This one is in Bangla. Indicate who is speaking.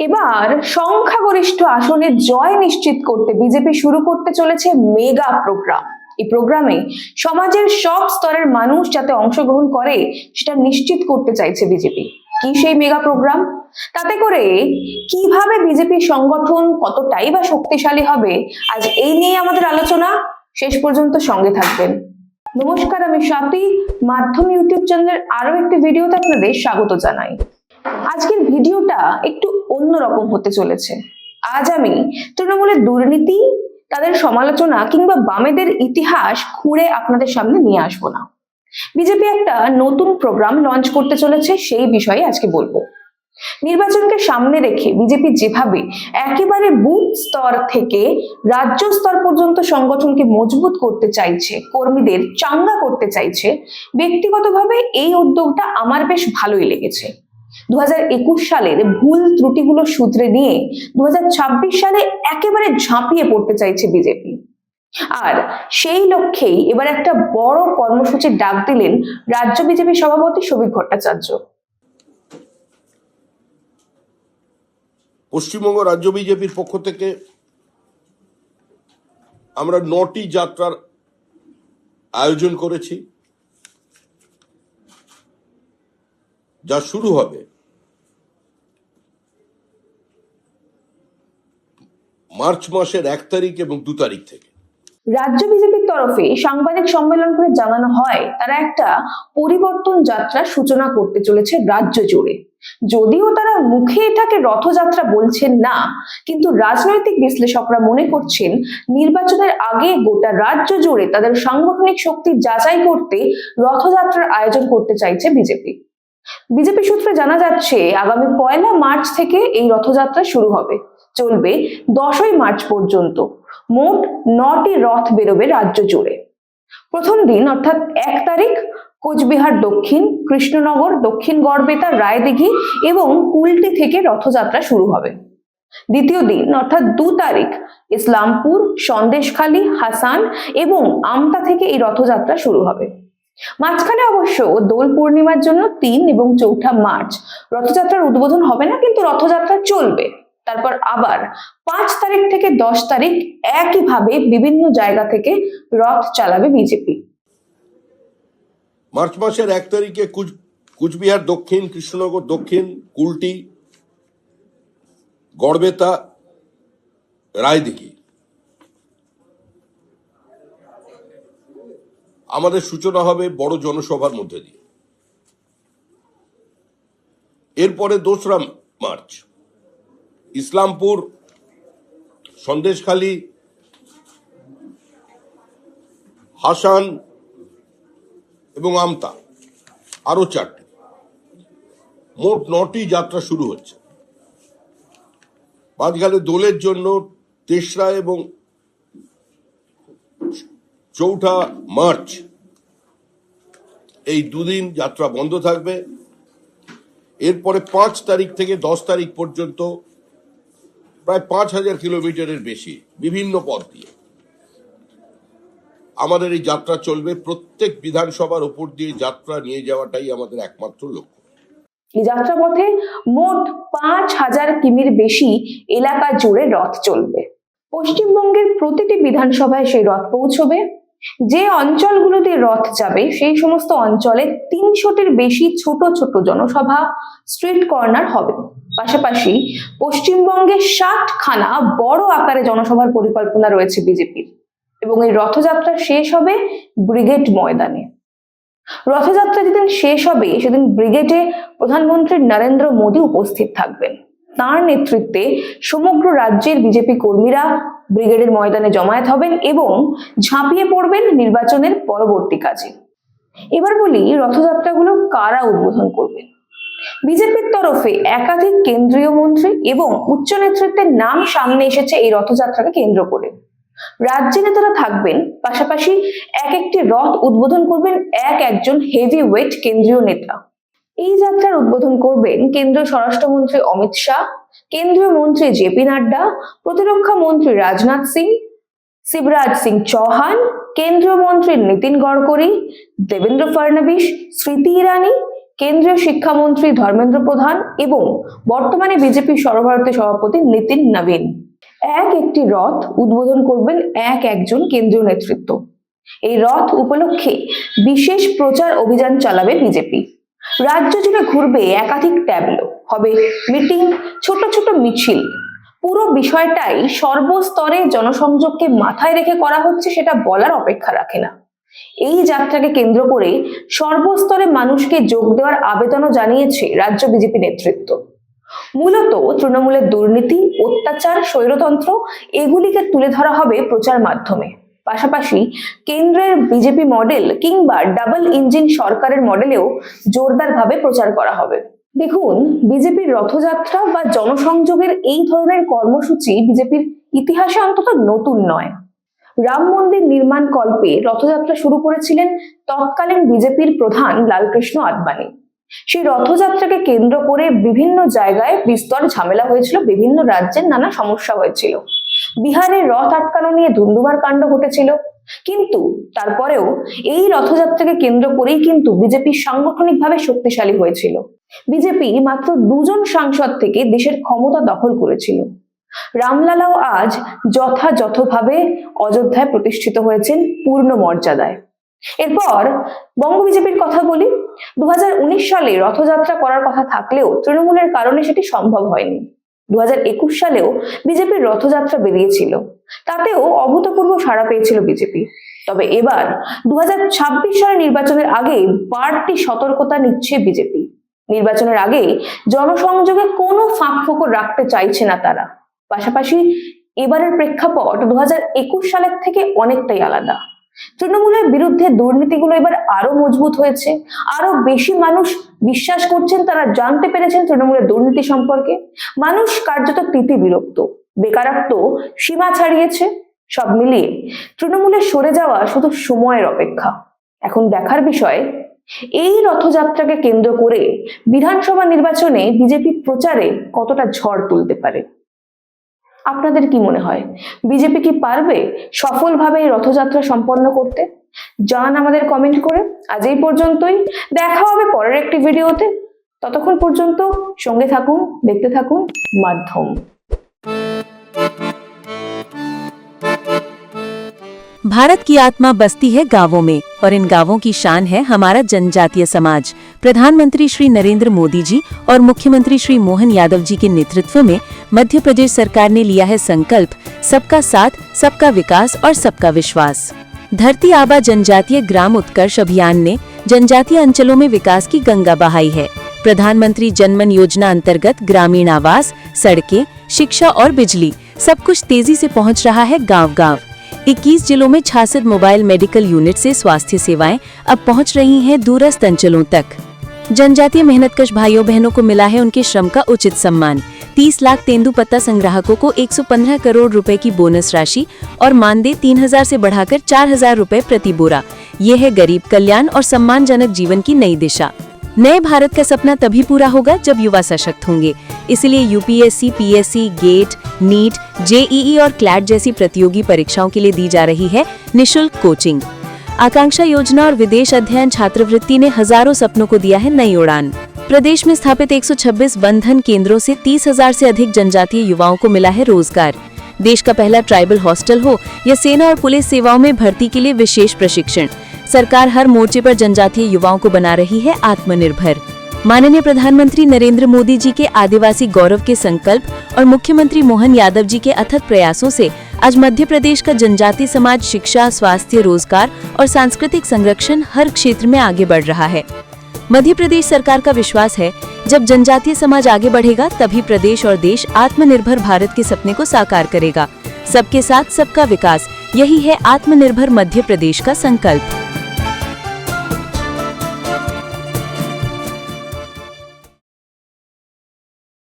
Speaker 1: এবার সংখ্যাগরিষ্ঠ আসনে জয় নিশ্চিত করতে বিজেপি শুরু করতে চলেছে মেগা প্রোগ্রাম। এই প্রোগ্রামে সমাজের সব স্তরের মানুষ যাতে অংশগ্রহণ করে সেটা নিশ্চিত করতে চাইছে বিজেপি। কি সেই মেগা প্রোগ্রাম? তাতে করে কিভাবে বিজেপির সংগঠন কতটাই বা শক্তিশালী হবে, আজ এই নিয়ে আমাদের আলোচনা। শেষ পর্যন্ত সঙ্গে থাকবেন। নমস্কার, আমি স্বাতি। মাধ্যম ইউটিউব চ্যানেলের আরো একটি ভিডিওতে আপনাদের স্বাগত জানাই। আজকের ভিডিওটা একটু অন্যরকম হতে চলেছে। আজ আমি তৃণমূলের দুর্নীতি, তাদের সমালোচনা কিংবা বামেদের ইতিহাস খুঁড়ে আপনাদের সামনে নিয়ে আসবো না। বিজেপি একটা নতুন প্রোগ্রাম লঞ্চ করতে চলেছে, সেই বিষয়ে আজকে বলবো। নির্বাচনকে সামনে রেখে বিজেপি যেভাবে একেবারে বুথ স্তর থেকে রাজ্য স্তর পর্যন্ত সংগঠনকে মজবুত করতে চাইছে, কর্মীদের চাঙ্গা করতে চাইছে, ব্যক্তিগতভাবে এই উদ্যোগটা আমার বেশ ভালোই লেগেছে। 2021 সালের ভুল ত্রুটিগুলো শুধরে নিয়ে 2026 সালে একেবারে ঝাঁপিয়ে পড়তে চাইছে বিজেপি। আর সেই লক্ষ্যেই এবার একটা বড় কর্মসূচির ডাক দিলেন রাজ্য বিজেপি সভাপতি শোভিক ভট্টাচার্য।
Speaker 2: পশ্চিমবঙ্গ রাজ্য বিজেপির পক্ষ থেকে আমরা 9টি যাত্রার আয়োজন করেছি, যা শুরু হবে মার্চ মাসের 1 তারিখ এবং 2 তারিখ থেকে।
Speaker 1: রাজ্য বিজেপির তরফে সাংবাদিক সম্মেলন করে জানানো হয় তারা একটা পরিবর্তন যাত্রার সূচনা করতে চলেছে রাজ্য জুড়ে। যদিও তারা মুখে এটাকে রথযাত্রা বলছেন না, কিন্তু রাজনৈতিক বিশ্লেষকরা মনে করছেন নির্বাচনের আগে গোটা রাজ্য জুড়ে তাদের সাংগঠনিক শক্তি যাচাই করতে রথযাত্রার আয়োজন করতে চাইছে বিজেপি। বিজেপি সূত্রে জানা যাচ্ছে আগামী 1 মার্চ থেকে এই রথযাত্রা শুরু হবে, চলবে 10ই মার্চ পর্যন্ত। মোট 9টি রথ বেরোবে রাজ্য জুড়ে। প্রথম দিন অর্থাৎ 1 তারিখ কোচবিহার দক্ষিণ, কৃষ্ণনগর, দক্ষিণ গড়বেতা, রায়দিঘি এবং কুলটি থেকে রথযাত্রা শুরু হবে। দ্বিতীয় দিন অর্থাৎ 2 তারিখ ইসলামপুর, সন্দেশখালী, হাসান এবং আমতা থেকে এই রথযাত্রা শুরু হবে। মাঝখানে অবশ্য দোল পূর্ণিমার জন্য 3 এবং 4 মার্চ রথযাত্রার উদ্বোধন হবে না, কিন্তু রথযাত্রা চলবে। তারপর আবার 5 তারিখ থেকে 10 তারিখ একইভাবে বিভিন্ন জায়গা থেকে রথ চালাবে বিজেপি।
Speaker 2: মার্চ মাসের 1 তারিখে কুচবিহার দক্ষিণ, কৃষ্ণনগর দক্ষিণ, কুলটি, গড়বেতা, রায়দিঘি আমাদের সূচনা হবে বড় জনসভার মধ্যে দিয়ে। এরপরে 2রা মার্চ ইসলামপুর, সন্দেশখালী, হাসান এবং আমতা, আরো 4টি, মোট 9টি যাত্রা শুরু হচ্ছে। মাঝখানে দোলের জন্য 3রা এবং 4ঠা মার্চ এই 2 দিন যাত্রা বন্ধ থাকবে। এরপরে 5 তারিখ থেকে 10 তারিখ পর্যন্ত প্রায় 5000 কিলোমিটারের বেশি বিভিন্ন পথ দিয়ে আমাদের এই যাত্রা চলবে। প্রত্যেক বিধানসভার উপর দিয়ে যাত্রা নিয়ে যাওয়াটাই আমাদের একমাত্র লক্ষ্য।
Speaker 1: এই যাত্রাপথে মোট 5000 কিমির বেশি এলাকা জুড়ে রথ চলবে। পশ্চিমবঙ্গের প্রতিটি বিধানসভায় সেই রথ পৌঁছবে। যে অঞ্চলগুলোতে রথ যাবে সেই সমস্ত অঞ্চলে 300টির বেশি ছোট ছোট জনসভা, স্ট্রিট কর্নার হবে। পাশাপাশি পশ্চিমবঙ্গে 60খানা বড় আকারে জনসভার পরিকল্পনা রয়েছে বিজেপির, এবং এই রথযাত্রা শেষ হবে ব্রিগেড ময়দানে। রথযাত্রা যেদিন শেষ হবে সেদিন ব্রিগেডে প্রধানমন্ত্রী নরেন্দ্র মোদী উপস্থিত থাকবেন। তার নেতৃত্বে সমগ্র রাজ্যের বিজেপি কর্মীরা ব্রিগেডের ময়দানে জমায়েত হবেন এবং ঝাঁপিয়ে পড়বেন নির্বাচনের পরবর্তী কাজে। এবার বলি, রথযাত্রাগুলো কারা উদ্বোধন করবেন? বিজেপির তরফে একাধিক কেন্দ্রীয় মন্ত্রী এবং উচ্চ নেতৃত্বের নাম সামনে এসেছে এই রথযাত্রাকে কেন্দ্র করে। রাজ্য নেতারা থাকবেন, পাশাপাশি একটি রথ উদ্বোধন করবেন একজন হেভি ওয়েট কেন্দ্রীয় নেতা। এই যাত্রার উদ্বোধন করবেন কেন্দ্রীয় স্বরাষ্ট্রমন্ত্রী অমিত শাহ, কেন্দ্রীয় মন্ত্রী জেপি নাড্ডা, প্রতিরক্ষা মন্ত্রী রাজনাথ সিং, শিবরাজ সিং চৌহান, কেন্দ্রীয় মন্ত্রী নীতিন গডকরি, দেবেন্দ্র ফডনবিস, স্মৃতি ইরানি, কেন্দ্রীয় শিক্ষামন্ত্রী ধর্মেন্দ্র প্রধান এবং বর্তমানে বিজেপির সর্বভারতীয় সভাপতি নীতিন নবীন। একটি রথ উদ্বোধন করবেন একজন কেন্দ্রীয় নেতৃত্ব। এই রথ উপলক্ষে বিশেষ প্রচার অভিযান চালাবে বিজেপি। রাজ্য জুড়ে ঘুরবে একাধিক ট্যাবলো, হবে মিটিং, ছোট ছোট মিছিল। পুরো বিষয়টাই সর্বস্তরে জনসংযোগকে মাথায় রেখে করা হচ্ছে, সেটা বলার অপেক্ষা রাখে না। এই যাত্রাকে কেন্দ্র করে সর্বস্তরে মানুষকে যোগ দেওয়ার আবেদনও জানিয়েছে রাজ্য বিজেপি নেতৃত্ব। মূলত তৃণমূলের দুর্নীতি, অত্যাচার, স্বৈরতন্ত্র এগুলিকে তুলে ধরা হবে প্রচার মাধ্যমে। পাশাপাশি কেন্দ্রের বিজেপি মডেল কিংবা ডাবল ইঞ্জিন সরকারের মডেলেও জোরদারভাবে প্রচার করা হবে। দেখুন, বিজেপির রথযাত্রা বা জনসংযোগের এই ধরনের কর্মসূচি বিজেপির ইতিহাসে অন্তত নতুন নয়। রাম মন্দির নির্মাণ কল্পে রথযাত্রা শুরু করেছিলেন তৎকালীন বিজেপির প্রধান লালকৃষ্ণ আদবানি। সেই রথযাত্রাকে কেন্দ্র করে বিভিন্ন জায়গায় বিস্তর ঝামেলা হয়েছিল, বিভিন্ন রাজ্যের নানা সমস্যা হয়েছিল। বিহারের রথ আটকানো নিয়ে ধুন্ধুমার কাণ্ড ঘটেছিল। কিন্তু তারপরেও এই রথযাত্রাকে কেন্দ্র করেই কিন্তু বিজেপি সাংগঠনিকভাবে শক্তিশালী হয়েছিল। বিজেপি মাত্র 2 জন সাংসদ থেকে দেশের ক্ষমতা দখল করেছিল। রামলালাও আজ যথাযথভাবে অযোধ্যায় প্রতিষ্ঠিত হয়েছেন পূর্ণ মর্যাদায়। এরপর বঙ্গ বিজেপির কথা বলি। 2019 সালে রথযাত্রা করার কথা থাকলেও তৃণমূলের কারণে সেটি সম্ভব হয়নি। 2021 সালেও বিজেপির রথযাত্রা বেরিয়েছিল, তাতেও অভূতপূর্ব সাড়া পেয়েছিল বিজেপি। তবে এবার 2026 সালের নির্বাচনের আগে বাড়তি সতর্কতা নিচ্ছে বিজেপি। নির্বাচনের আগে জনসংযোগে কোনো ফাঁকফোকর রাখতে চাইছে না তারা। পাশাপাশি এবারের প্রেক্ষাপট 2021 সালের থেকে অনেকটাই আলাদা। তৃণমূলের বিরুদ্ধে দুর্নীতিগুলো এবার আরো মজবুত হয়েছে, আরো বেশি মানুষ বিশ্বাস করছেন, তারা জানতে পেরেছেন তৃণমূলের দুর্নীতি সম্পর্কে। মানুষ কার্যত তিতি বিরক্ত, বেকারত্ব সীমা ছাড়িয়েছে। সব মিলিয়ে তৃণমূলের সরে যাওয়া শুধু সময়ের অপেক্ষা। এখন দেখার বিষয়, এই রথযাত্রাকে কেন্দ্র করে বিধানসভা নির্বাচনে বিজেপি প্রচারে কতটা ঝড় তুলতে পারে। আপনাদের কি মনে হয়, বিজেপি কি পারবে সফলভাবে এই রথযাত্রা সম্পন্ন করতে? জানান আমাদের কমেন্ট করে। আজ এই পর্যন্তই, দেখা হবে পরের একটি ভিডিওতে। ততক্ষণ পর্যন্ত সঙ্গে থাকুন, দেখতে থাকুন মাধ্যম।
Speaker 3: भारत की आत्मा बसती है गांवों में और इन गांवों की शान है हमारा जनजातीय समाज। प्रधानमंत्री श्री नरेंद्र मोदी जी और मुख्यमंत्री श्री मोहन यादव जी के नेतृत्व में मध्य प्रदेश सरकार ने लिया है संकल्प सबका साथ, सबका विकास और सबका विश्वास। धरती आबा जनजातीय ग्राम उत्कर्ष अभियान ने जनजातीय अंचलों में विकास की गंगा बहाई है। प्रधानमंत्री जनमन योजना अंतर्गत ग्रामीण आवास, सड़कें, शिक्षा और बिजली सब कुछ तेजी से पहुंच रहा है गांव-गांव। 21 जिलों में 66 मोबाइल मेडिकल यूनिट से स्वास्थ्य सेवाएं अब पहुंच रही हैं दूरस्थ अंचलों तक। जनजातीय मेहनतकश भाइयों बहनों को मिला है उनके श्रम का उचित सम्मान। 30 लाख तेंदुपत्ता संग्राहकों को 115 करोड़ रुपए की बोनस राशि और मानदेय 3000 से बढ़ाकर 4000 रुपए प्रति बोरा। ये है गरीब कल्याण और सम्मानजनक जीवन की नई दिशा। नए भारत का सपना तभी पूरा होगा जब युवा सशक्त होंगे। इसलिए UPSC, PSC, GATE, NEET, JEE और क्लैट जैसी प्रतियोगी परीक्षाओं के लिए दी जा रही है निशुल्क कोचिंग। आकांक्षा योजना और विदेश अध्ययन छात्रवृत्ति ने हजारों सपनों को दिया है नई उड़ान। प्रदेश में स्थापित 126 बंधन केंद्रों से 30,000 से अधिक जनजातीय युवाओं को मिला है रोजगार। देश का पहला ट्राइबल हॉस्टल हो या सेना और पुलिस सेवाओं में भर्ती के लिए विशेष प्रशिक्षण, सरकार हर मोर्चे पर जनजातीय युवाओं को बना रही है आत्मनिर्भर। माननीय प्रधानमंत्री नरेंद्र मोदी जी के आदिवासी गौरव के संकल्प और मुख्यमंत्री मोहन यादव जी के अथक प्रयासों से आज मध्य प्रदेश का जनजातीय समाज शिक्षा, स्वास्थ्य, रोजगार और सांस्कृतिक संरक्षण हर क्षेत्र में आगे बढ़ रहा है। मध्य प्रदेश सरकार का विश्वास है, जब जनजातीय समाज आगे बढ़ेगा तभी प्रदेश और देश आत्मनिर्भर भारत के सपने को साकार करेगा। सबके साथ सबका विकास, यही है आत्मनिर्भर मध्य प्रदेश का संकल्प।